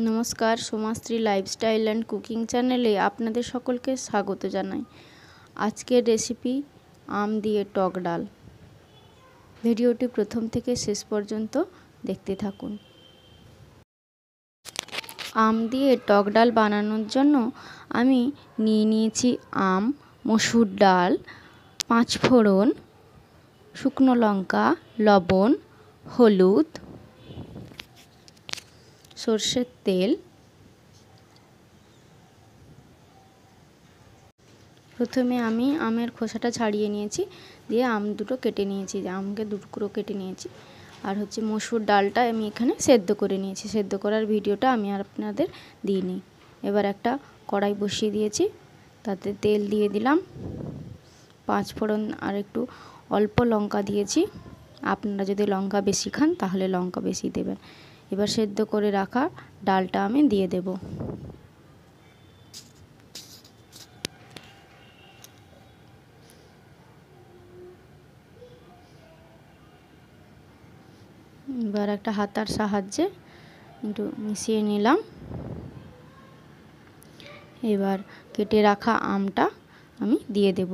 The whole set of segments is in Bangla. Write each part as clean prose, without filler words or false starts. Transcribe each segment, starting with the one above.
নমস্কার, সোমাশ্রী লাইফস্টাইল অ্যান্ড কুকিং চ্যানেলে আপনাদের সকলকে স্বাগত জানাই। আজকের রেসিপি আম দিয়ে টক ডাল। ভিডিওটি প্রথম থেকে শেষ পর্যন্ত দেখতে থাকুন। আম দিয়ে টক ডাল বানানোর জন্য আমি নিয়ে নিয়েছি আম, মসুর ডাল, 5 ফোড়ন, শুকনো লঙ্কা, লবণ, হলুদ, সর্ষের তেল। প্রথমে আমি আমের খোসাটা ছাড়িয়ে নিয়েছি, দিয়ে আম দুটো কেটে নিয়েছি, আমকে টুকরো কেটে নিয়েছি। আর মসুর ডালটা আমি এখানে সেদ্ধ করে নিয়েছি। সেদ্ধ করার ভিডিওটা আমি আর আপনাদের দিইনি। এবার একটা কড়াই বসিয়ে দিয়েছি, তাতে তেল দিয়ে দিলাম, 5 ফোড়ন আর একটু অল্প লঙ্কা দিয়েছি। আপনারা যদি লঙ্কা বেশি খান তাহলে লঙ্কা বেশি দেবেন। এবার সেদ্ধ করে রাখা ডালটা আমি দিয়ে দেব। এবার একটা হাতার সাহায্যে একটু মিশিয়ে নিলাম। এবার কেটে রাখা আমটা আমি দিয়ে দেব।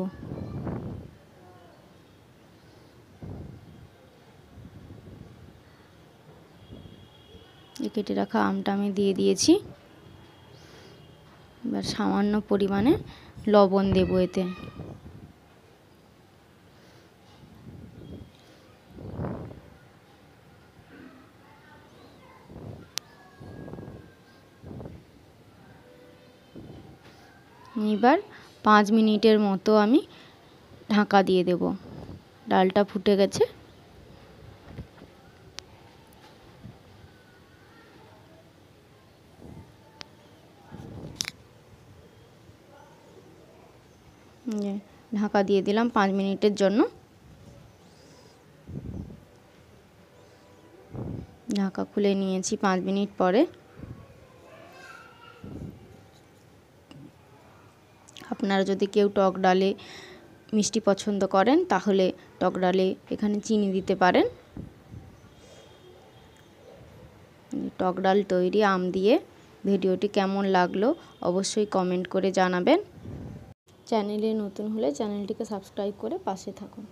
কেটে রাখা আমটা আমি দিয়ে দিয়েছি। এবার সামান্য পরিমাণে লবণ দেব এতে। এবার 5 মিনিটের মতো আমি ঢাকা দিয়ে দেব। ডালটা ফুটে গেছে। ঢাকা দিয়ে দিলাম 5 মিনিটের জন্য। ঢাকা খুলে নিয়েছি 5 মিনিট পরে। আপনারা যদি কেউ টক ডালে মিষ্টি পছন্দ করেন তাহলে টক ডালে এখানে চিনি দিতে পারেন। টক ডাল তৈরি আম দিয়ে। ভিডিওটি কেমন লাগলো অবশ্যই কমেন্ট করে জানাবেন। চ্যানেলে নতুন হলে চ্যানেলটিকে সাবস্ক্রাইব করে পাশে থাকুন।